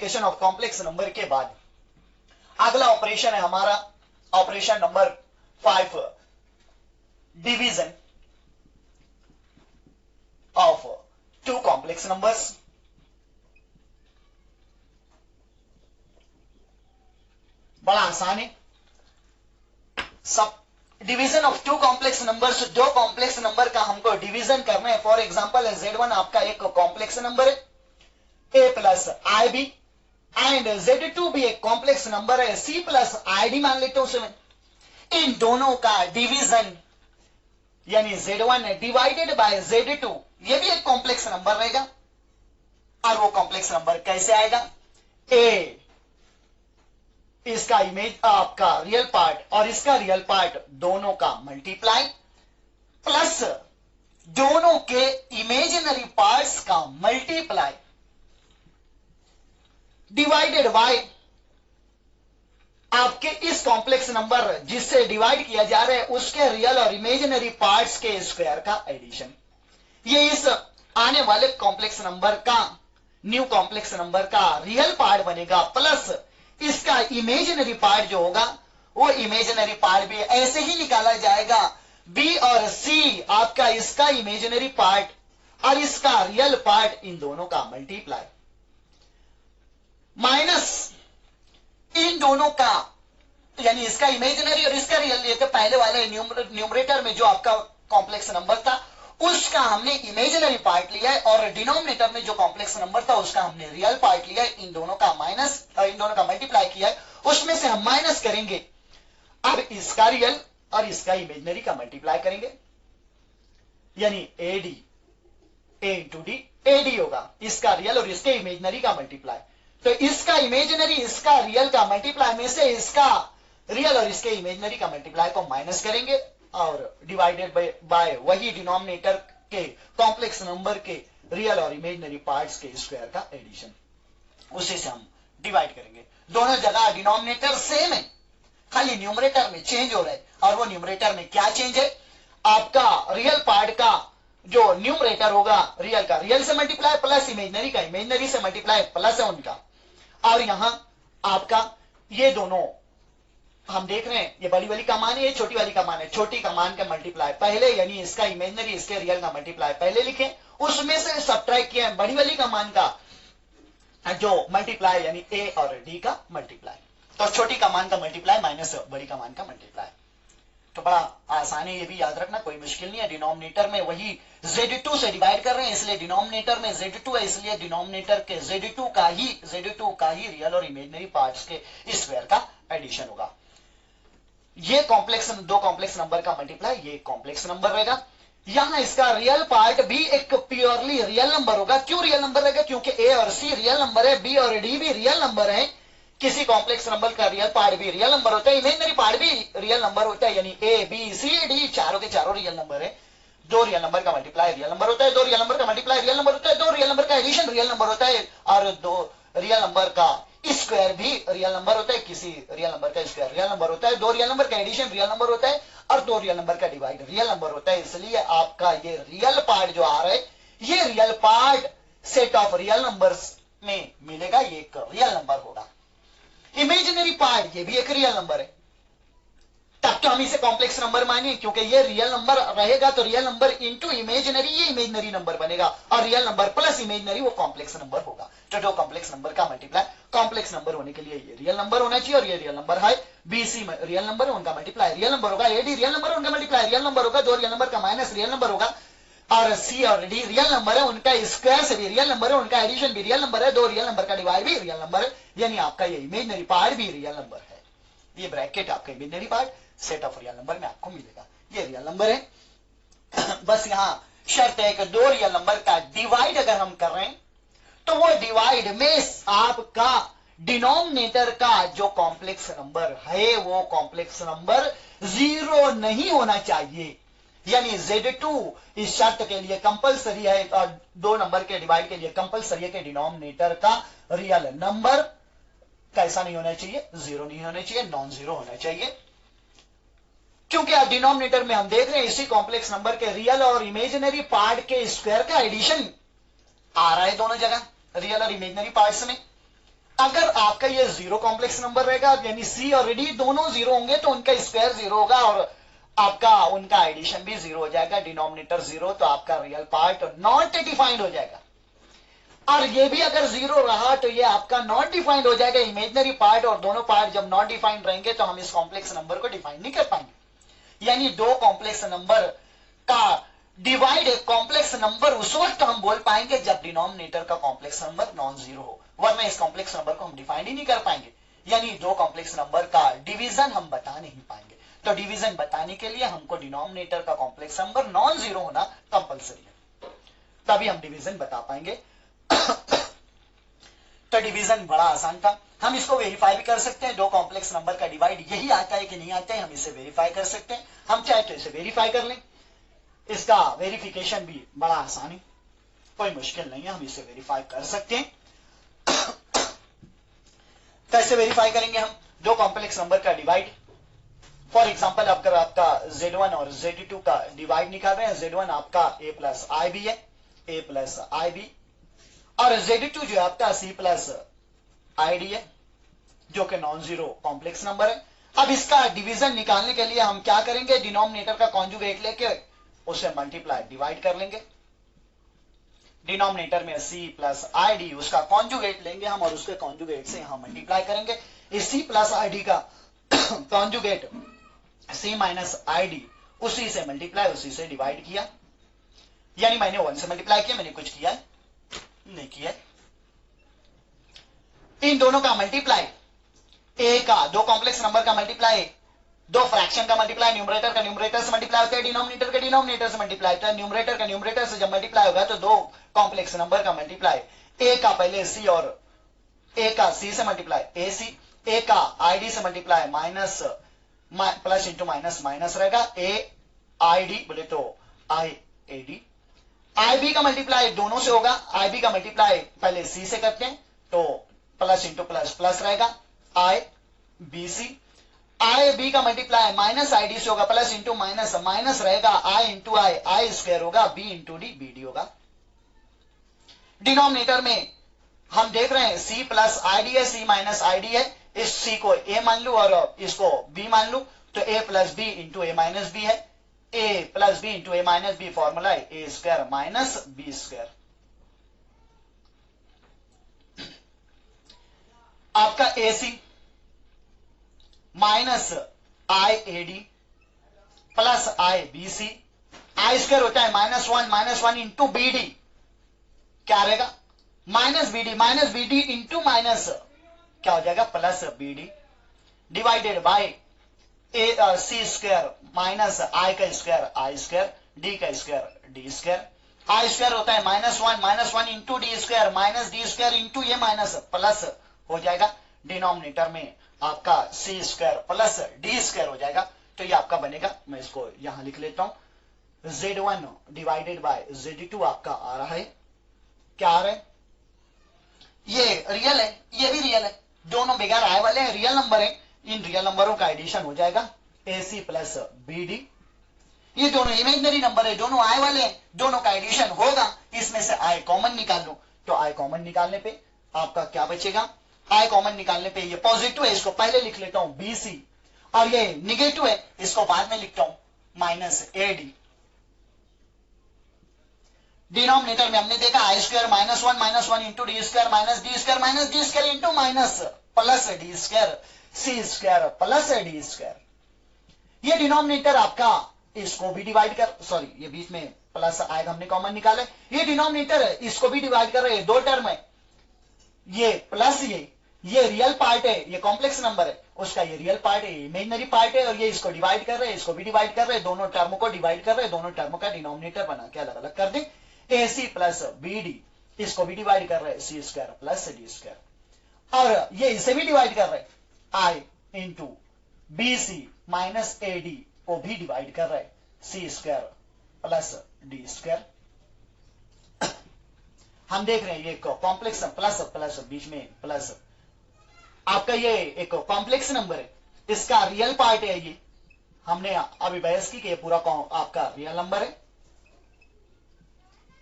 Multiplication of complex number के बाद अगला ऑपरेशन है हमारा operation number 5, division of two complex numbers. बड़ा आसान है सब। Division of two complex numbers, दो कॉम्प्लेक्स नंबर का हमको डिवीजन करना है। फॉर एग्जांपल Z1 आपका एक कॉम्प्लेक्स नंबर है a plus i b, and Z2 भी एक कॉम्प्लेक्स नंबर है c प्लस आई डी मान लेते हैं उसमें। इन दोनों का डिवीजन यानी Z1 डिवाइडेड बाय Z2, ये भी एक कॉम्प्लेक्स नंबर रहेगा। और वो कॉम्प्लेक्स नंबर कैसे आएगा? a इसका इमेज आपका रियल पार्ट और इसका रियल पार्ट दोनों का मल्टीप्लाई प्लस दोनों के इमेजिनरी पार्ट्स का मल्टीप्लाई डिवाइडेड बाय आपके इस कॉम्प्लेक्स नंबर जिससे डिवाइड किया जा रहा है उसके रियल और इमेजिनरी पार्ट्स के स्क्वायर का एडिशन। ये इस आने वाले कॉम्प्लेक्स नंबर का, न्यू कॉम्प्लेक्स नंबर का रियल पार्ट बनेगा, प्लस इसका इमेजिनरी पार्ट जो होगा वो इमेजिनरी पार्ट भी ऐसे ही निकाला जाएगा। बी और सी आपका इसका इमेजिनरी पार्ट और इसका रियल पार्ट, इन दोनों का मल्टीप्लाई माइनस इन दोनों का, यानी इसका इमेजिनरी और इसका रियल। ये तो पहले वाले न्यूमरेटर में जो आपका कॉम्प्लेक्स नंबर था उसका हमने इमेजिनरी पार्ट लिया है, और डिनोमिनेटर में जो कॉम्प्लेक्स नंबर था उसका हमने रियल पार्ट लिया है। इन दोनों का माइनस, इन दोनों का मल्टीप्लाई किया है, उसमें से हम माइनस करेंगे। अब इसका रियल और इसका इमेजिनरी का मल्टीप्लाई करेंगे, यानी एडी, ए इंटू डी, एडी होगा इसका रियल और इसके इमेजिनरी का मल्टीप्लाई। तो इसका इमेजिनरी इसका रियल का मल्टीप्लाई में से इसका रियल और इसके इमेजिनरी का मल्टीप्लाई को माइनस करेंगे और डिवाइडेड बाय वही डिनोमिनेटर के कॉम्प्लेक्स नंबर के रियल और इमेजिनरी पार्ट्स के स्क्वायर का एडिशन, उसी से हम डिवाइड करेंगे। दोनों जगह डिनोमिनेटर सेम है, खाली न्यूमरेटर में चेंज हो रहा है। और वो न्यूमरेटर में क्या चेंज है? आपका रियल पार्ट का जो न्यूमरेटर होगा रियल का रियल से मल्टीप्लाई प्लस इमेजिनरी का इमेजिनरी से मल्टीप्लाई प्लस है उनका। और यहां आपका ये दोनों हम देख रहे हैं, ये बड़ी वाली का मान है, ये छोटी वाली का मान है। छोटी का मान का मल्टीप्लाई पहले, यानी इसका इमेजिनरी इसके रियल का मल्टीप्लाई पहले लिखे, उसमें से सब्ट्रैक्ट किया बड़ी वाली का मान का जो मल्टीप्लाई, यानी ए और डी का मल्टीप्लाई। तो छोटी का मान का मल्टीप्लाई माइनस बड़ी का मान का मल्टीप्लाई। तो बड़ा आसान है, ये भी याद रखना, कोई मुश्किल नहीं है। डिनोमिनेटर में वही Z2 से डिवाइड कर रहे हैं, इसलिए डिनोमिनेटर में Z2 है, इसलिए डिनोमिनेटर के Z2 का ही रियल और इमेजिनरी पार्ट्स के स्क्वायर का एडिशन होगा। ये कॉम्प्लेक्स, दो कॉम्प्लेक्स नंबर का मल्टीप्लाई, ये कॉम्प्लेक्स नंबर रहेगा। यहां इसका रियल पार्ट भी एक प्योरली रियल नंबर होगा। क्यों रियल नंबर रहेगा? क्योंकि ए और सी रियल नंबर है, बी और डी भी रियल नंबर है। किसी कॉम्प्लेक्स नंबर का रियल पार्ट भी रियल नंबर होता है, इमेजिनरी पार्ट भी रियल नंबर होता है, यानी ए बी सी डी चारों के चारों रियल नंबर है। दो रियल नंबर का मल्टीप्लाई रियल नंबर होता है, दो रियल नंबर का मल्टीप्लाई रियल नंबर होता है, दो रियल नंबर का एडिशन रियल नंबर होता है, और दो रियल नंबर का स्क्वायर भी रियल नंबर होता है। किसी रियल नंबर का स्क्वायर रियल नंबर होता है, दो रियल नंबर का एडिशन रियल नंबर होता है, और दो रियल नंबर का डिवाइड रियल नंबर होता है। इसलिए आपका ये रियल पार्ट जो आ रहा है, ये real part set of real numbers में मिलेगा, ये एक रियल नंबर होगा। इमेजिनरी पार्ट ये भी एक रियल नंबर है, तब तो हम इसे कॉम्प्लेक्स नंबर मानिए, क्योंकि ये रियल नंबर रहेगा तो रियल नंबर इंटू इमेजिनरी, ये इमेजिनरी नंबर बनेगा, और रियल नंबर प्लस इमेजिनरी वो कॉम्प्लेक्स नंबर होगा। तो दो कॉम्प्लेक्स नंबर का मल्टीप्लाई, कॉम्प्लेक्स नंबर होने के लिए ये रियल नंबर होना चाहिए, और ये रियल नंबर है। बीसी रियल नंबर है, उनका मल्टीप्लाई रियल नंबर होगा। एडी रियल नंबर है, उनका मल्टीप्लाई रियल नंबर होगा। दो रियल नंबर का माइनस रियल नंबर होगा, और सी और डी रियल नंबर है, उनका स्क्वायर से भी रियल नंबर है, उनका एडिशन भी रियल नंबर है, दो रियल नंबर का डिवाइड भी रियल नंबर है, यानी आपका ये इमेजिनरी पार्ट भी रियल नंबर है। ये ब्रैकेट आपका imaginary part set of real number में आपको मिलेगा, ये रियल नंबर है। बस यहां शर्त है कि दो रियल नंबर का डिवाइड अगर हम कर रहे हैं तो वो डिवाइड में आपका डिनोमिनेटर का जो कॉम्प्लेक्स नंबर है वो कॉम्प्लेक्स नंबर 0 नहीं होना चाहिए। यानी Z2 इस शर्त के लिए कंपलसरी है, और दो नंबर के डिवाइड के लिए कंपलसरी है कि डिनोमिनेटर का रियल नंबर कैसा नहीं होना चाहिए? 0 नहीं होना चाहिए, नॉन जीरो होना चाहिए। क्योंकि आप डिनोमिनेटर में हम देख रहे हैं इसी कॉम्प्लेक्स नंबर के रियल और इमेजिनरी पार्ट के स्क्वायर का एडिशन आ रहा है दोनों जगह, रियल और इमेजिनरी पार्ट्स में। अगर आपका ये जीरो कॉम्प्लेक्स नंबर रहेगा, यानी सी और डी दोनों जीरो होंगे, तो उनका स्क्वायर जीरो होगा और आपका उनका एडिशन भी जीरो हो जाएगा, डिनोमिनेटर जीरो, तो आपका रियल पार्ट नॉट डिफाइंड हो जाएगा। और ये भी अगर जीरो रहा तो ये आपका नॉट डिफाइंड हो जाएगा, इमेजिनरी पार्ट, और दोनों पार्ट जब नॉट डिफाइंड रहेंगे तो हम इस कॉम्प्लेक्स नंबर को डिफाइन नहीं कर पाएंगे। यानी दो कॉम्प्लेक्स नंबर का डिवाइड एक कॉम्प्लेक्स नंबर उस वक्त हम बोल पाएंगे जब डिनोमिनेटर का कॉम्प्लेक्स नंबर नॉन जीरो हो, वरना इस कॉम्प्लेक्स नंबर को हम डिफाइन ही नहीं कर पाएंगे। यानी दो कॉम्प्लेक्स नंबर का डिवीजन हम बता नहीं पाएंगे। तो डिवीजन बताने के लिए हमको डिनोमिनेटर का कॉम्प्लेक्स नंबर नॉन जीरो होना कंपलसरी है, तभी हम डिवीजन बता पाएंगे। तो डिवीजन बड़ा आसान था, हम इसको वेरीफाई भी कर सकते हैं। दो कॉम्प्लेक्स नंबर का डिवाइड यही आता है कि नहीं आता है, हम इसे वेरीफाई कर सकते हैं। हम चाहे तो इसे वेरीफाई कर लें, इसका वेरिफिकेशन भी बड़ा आसान है, कोई मुश्किल नहीं है, हम इसे वेरीफाई कर सकते हैं। कैसे वेरीफाई करेंगे हम दो कॉम्प्लेक्स नंबर का डिवाइड? फॉर एग्जाम्पल अगर आपका Z1 और Z2 का डिवाइड निकाल रहे हैं, Z1 आपका a प्लस आई बी है, a प्लस आई बी, और Z2 जो आपका C प्लस आई डी है, जो कि नॉन जीरो कॉम्प्लेक्स नंबर है। अब इसका डिवीजन निकालने के लिए हम क्या करेंगे, डिनोमिनेटर का कॉन्जुगेट लेके उसे मल्टीप्लाई डिवाइड कर लेंगे। डिनोमिनेटर में C प्लस आई डी, उसका कॉन्जुगेट लेंगे हम और उसके कॉन्जुगेट से यहां मल्टीप्लाई करेंगे। इस C प्लस आई डी का conjugate C minus i D, उसी से मल्टीप्लाई, उसी से डिवाइड किया। यानी मैंने 1 से मल्टीप्लाई किया, मैंने कुछ किया नहीं किया। इन दोनों का मल्टीप्लाई, ए का दो कॉम्प्लेक्स नंबर का मल्टीप्लाई, दो फ्रैक्शन का मल्टीप्लाई, न्यूमरेटर का न्यूमरेटर से मल्टीप्लाई होता है, डिनोमिनेटर का डिनोमिनेटर से मल्टीप्लाई होता है। न्यूमरेटर का न्यूमरेटर से जब मल्टीप्लाई होगा तो दो कॉम्प्लेक्स नंबर का मल्टीप्लाई, ए का पहले सी और ए का सी से मल्टीप्लाई ए सी, ए का आई डी से multiply minus plus into minus minus रहेगा, ए आई डी बोले तो आई ए डी। आई बी का मल्टीप्लाई दोनों से होगा, आई बी का मल्टीप्लाई पहले सी से करते हैं तो प्लस इंटू प्लस प्लस रहेगा, i b c. I b का मल्टीप्लाई माइनस आई डी से होगा, प्लस इंटू माइनस माइनस रहेगा, आई इंटू आई स्क्वायर होगा, b into d b d होगा। डिनोमिनेटर में हम देख रहे हैं सी प्लस आई डी है, सी माइनस आई डी है, इस सी को ए मान लू और इसको बी मान लू, तो a plus b into a minus b है, a plus b into a minus b formula है a square minus b square. आपका a c minus i a d plus i b c, i square होता है minus one into b d, क्या रहेगा minus b d into minus क्या हो जाएगा plus b d, divided by a c square minus i का square i square, D का square D square. I square होता है minus one into d square minus d square into ये minus plus हो जाएगा, डिनोमिनेटर में आपका सी square plus d square हो जाएगा। तो ये आपका बनेगा, मैं इसको यहां लिख लेता हूं, Z1 डिवाइडेड बाय Z2 आपका आ रहा है, क्या आ रहा है, ये रियल है, ये भी रियल है, दोनों बेकार आए वाले हैं, रियल नंबर है। इन रियल नंबरों का एडिशन हो जाएगा AC प्लस BD। ये दोनों इमेजिनरी नंबर है, दोनों आए वाले हैं, दोनों का एडिशन होगा, इसमें से I कॉमन निकाल लो, तो I कॉमन निकालने पे आपका क्या बचेगा, I कॉमन निकालने पे ये पॉजिटिव है, इसको पहले लिख लेता हूं BC, और ये निगेटिव है, इसको बाद में लिखता हूं माइनस AD। डिनोमिनेटर में हमने देखा i square minus one into d square minus d square into minus plus d square c square plus d square. ये डिनोमिनेटर आपका इसको भी डिवाइड कर, सॉरी ये बीच में प्लस आएगा, हमने कॉमन निकाले, ये डिनोमिनेटर है इसको भी डिवाइड कर रहे हैं, दो टर्म है, ये प्लस ये रियल पार्ट है, ये कॉम्प्लेक्स नंबर है, उसका ये रियल पार्ट है, इमेजिनरी पार्ट है, और ये इसको डिवाइड कर रहे हैं, इसको भी डिवाइड कर रहे हैं, दोनों टर्म को डिवाइड कर रहे हैं, दोनों टर्म का डिनोमिनेटर बना के अलग अलग कर दें, AC प्लस BD, इसको भी डिवाइड कर रहे हैं सी स्क्वायर प्लस डी स्क्वायर, और ये इसे भी डिवाइड कर रहे हैं I into BC minus AD को भी डिवाइड कर रहे हैं सी स्क्वायर प्लस डी स्क्वायर। हम देख रहे हैं ये कॉम्प्लेक्स प्लस प्लस बीच में प्लस, आपका ये एक कॉम्प्लेक्स नंबर है, इसका रियल पार्ट है, ये हमने अभी बहस की कि ये पूरा आपका रियल नंबर है,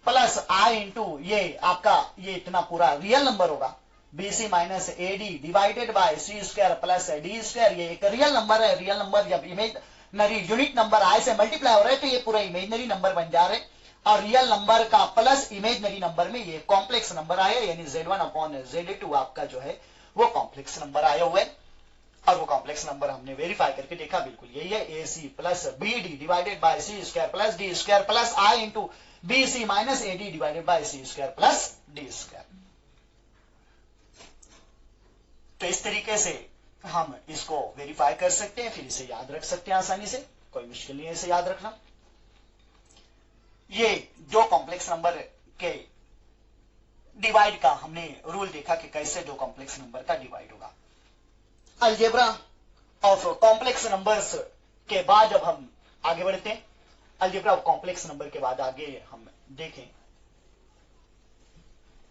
प्लस I इंटू ये आपका ये इतना पूरा रियल नंबर होगा, BC minus AD divided by C square plus D square. ये एक रियल नंबर है। रियल नंबर जब इमेजनरी यूनिट नंबर I से मल्टीप्लाई हो रहा है तो ये पूरा इमेजनरी नंबर बन जा रहे हैं, और रियल नंबर का प्लस इमेजनरी नंबर में ये कॉम्प्लेक्स नंबर आया, यानी Z1 अपॉन Z2 आपका जो है वो कॉम्प्लेक्स नंबर आया हुआ है। और वो कॉम्प्लेक्स नंबर हमने वेरीफाई करके देखा, बिल्कुल यही है, AC plus BD divided by C square plus D square plus I into BC minus AD divided by C square plus D square. तो इस तरीके से हम इसको वेरीफाई कर सकते हैं, फिर इसे याद रख सकते हैं आसानी से, कोई मुश्किल नहीं है इसे याद रखना। ये दो कॉम्प्लेक्स नंबर के डिवाइड का हमने रूल देखा कि कैसे दो कॉम्प्लेक्स नंबर का डिवाइड होगा। अलजेब्रा ऑफ कॉम्प्लेक्स नंबर्स के बाद जब हम आगे बढ़ते हैं, अलजेब्रा ऑफ कॉम्प्लेक्स नंबर के बाद आगे हम देखें,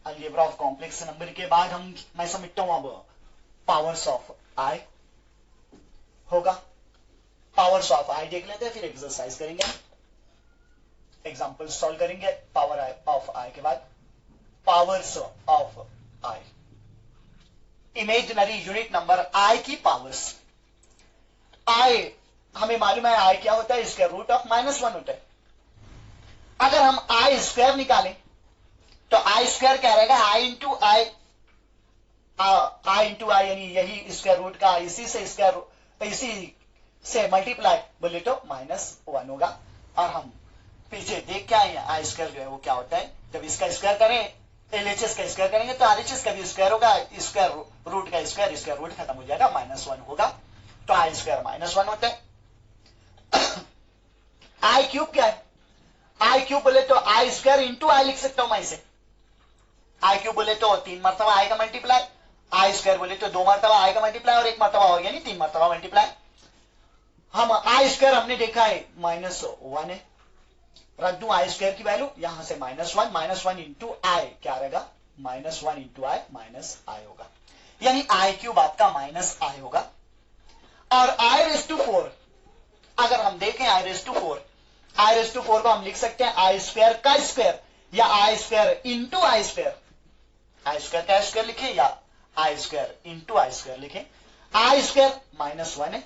अलजेब्रा ऑफ कॉम्प्लेक्स नंबर के बाद मैं समझता हूं अब पावर्स ऑफ आई होगा। पावर्स ऑफ आई देख लेते हैं, फिर एक्सरसाइज करेंगे, एग्जांपल सॉल्व करेंगे। पावर ऑफ आई के बाद powers of i, imaginary unit number i की पावर्स। आई हमें मालूम है आई क्या होता है, स्क्वायर रूट ऑफ -1 होता है। अगर हम आई स्क्वायर निकालें तो आई स्क्वायर क्या रहेगा, आई इंटू आई यानी यही स्क्वायर रूट का इसी से मल्टीप्लाई बोले तो -1 होगा। और हम पीछे देख के आए आई स्क्वायर जो है वो क्या होता है, जब इसका स्क्वायर करें LHS का स्क्वायर करेंगे तो RHS का भी स्क्वायर होगा, स्क्वायर रूट का स्क्वायर रूट खत्म हो जाएगा, -1 होगा, तो आई स्क्वायर -1 होता है। आई क्यूब क्या है, आई क्यूब बोले तो आई स्क्वायर इंटू आई लिख सकता हूं मैं इसे। आई क्यूब बोले तो 3 मरतबा आई का मल्टीप्लाई, आई स्क्वायर बोले तो 2 मरतबा आई का मल्टीप्लाई और 1 मरतबा और, यानी 3 मरतबा मल्टीप्लाई। हम आई स्क्वायर हमने देखा है -1 है, रख दूं आई स्क्वायर की वैल्यू यहां से -1 इंटू आई क्या रहेगा, -1 इंटू आई माइनस आई होगा, यानी आई क्यूब आपका -i होगा। और i⁴ अगर हम देखें i⁴ को हम लिख सकते हैं आई स्क्वायर का स्क्वायर या आई square into i square. I square का स्क्वायर लिखें या आई स्क्वायर इंटू आई स्क्वायर लिखें। आई स्क्वायर -1 है,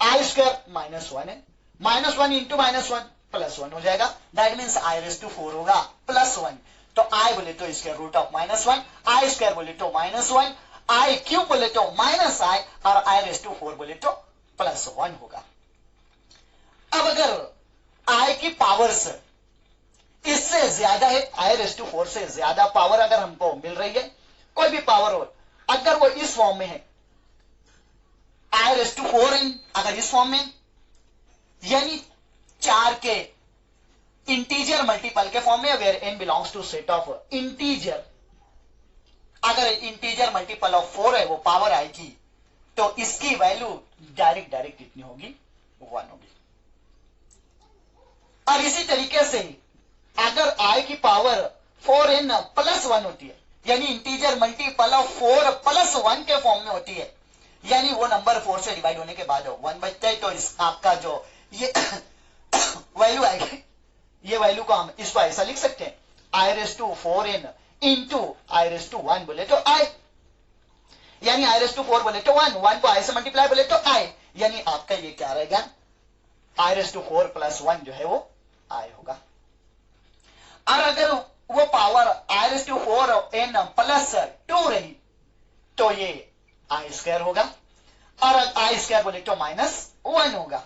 आई स्क्वायर -1 है, -1 इंटू -1 +1 हो जाएगा, दैट मीन्स i⁴ होगा +1। तो i बोले तो square root of -1, i square बोले तो -1, आई क्यूब बोले तो -i और i⁴ बोले तो +1 होगा। अब अगर i की पावर्स इससे ज्यादा है, i⁴ से ज्यादा पावर अगर हमको मिल रही है, कोई भी पावर हो, अगर वो इस फॉर्म में है i⁴n, अगर इस फॉर्म में, यानी 4 के इंटीजर मल्टीपल के फॉर्म में, where n belongs to set of integer, अगर इंटीजर मल्टीपल ऑफ 4 है वो पावर आई की, तो इसकी वैल्यू डायरेक्ट कितनी होगी, 1 होगी। और इसी तरीके से अगर i की पावर 4n + 1 होती है, यानी इंटीजर मल्टीपल ऑफ 4 + 1 के फॉर्म में होती है, यानी वो नंबर 4 से डिवाइड होने के बाद 1 बचता है, तो आपका जो ये वैल्यू आएगी, ये वैल्यू को हम इसको ऐसा लिख सकते हैं, i⁴n इंटू i⁴ बोले तो i, यानी i⁴ बोले तो 1 को i से मल्टीप्लाई बोले तो i, यानी आपका ये क्या रहेगा, i⁴ + 1 जो है वो i होगा। और अगर वो पावर i⁴n + 2 रही तो ये i² होगा, और i² बोले तो -1 होगा,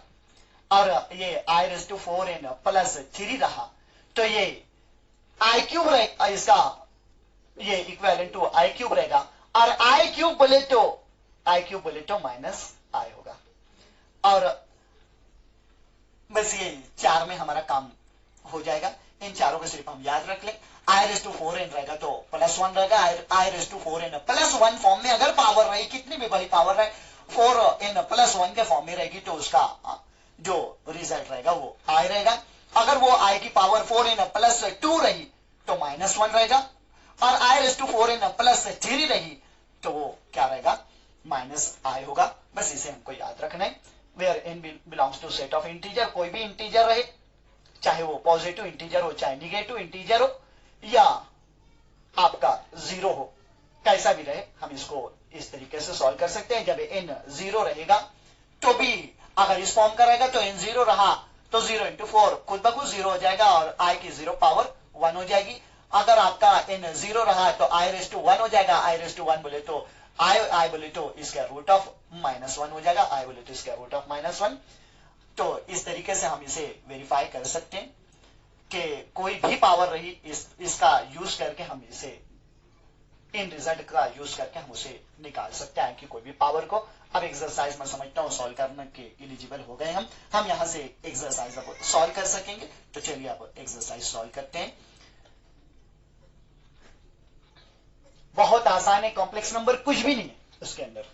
और ये i⁴n + 3 रहा तो ये i³ रहेगा, इसका ये इक्विवेलेंट टू i³ रहेगा, और i³ बोले तो -i होगा। और बस ये 4 में हमारा काम हो जाएगा। इन चारों को सिर्फ हम याद रख लें, i⁴n रहेगा तो +1 रहेगा, i⁴n + 1 फॉर्म में अगर पावर रही, कितनी भी बड़ी पावर रहे, 4n + 1 के फॉर्म में रहेगी तो उसका जो रिजल्ट रहेगा वो i रहेगा। अगर वो i की पावर 4n + 2 रही तो -1 रहेगा, और i⁴n + 3 रही तो वो क्या रहेगा, -i होगा। बस इसे हमको याद रखना है, where n belongs to set of integer, कोई भी इंटीजर रहे, चाहे वो पॉजिटिव इंटीजर हो, चाहे निगेटिव इंटीजर हो, या आपका 0 हो, कैसा भी रहे हम इसको इस तरीके से सॉल्व कर सकते हैं। जब n 0 रहेगा तो भी अगर इस फॉर्म का रहेगा तो n 0 रहा तो 0 इंटू 4 खुद ब खुद 0 हो जाएगा और i की 0 पावर 1 हो जाएगी। अगर आपका n 0 रहा तो i रेस टू 1 हो जाएगा। i रेस टू 1 बोले तो i बोले तो इसका रूट ऑफ -1 हो जाएगा। i बोले तो इसका रूट ऑफ -1। तो इस तरीके से हम इसे वेरीफाई कर सकते हैं कि कोई भी पावर रही इसका यूज करके हम इसे इन रिजल्ट का यूज करके हम उसे निकाल सकते हैं कि कोई भी पावर को। अब एक्सरसाइज में समझता हूं सॉल्व करने के एलिजिबल हो गए हम यहां से एक्सरसाइज अब सॉल्व कर सकेंगे। तो चलिए अब एक्सरसाइज सॉल्व करते हैं। बहुत आसान है, कॉम्प्लेक्स नंबर कुछ भी नहीं है उसके अंदर।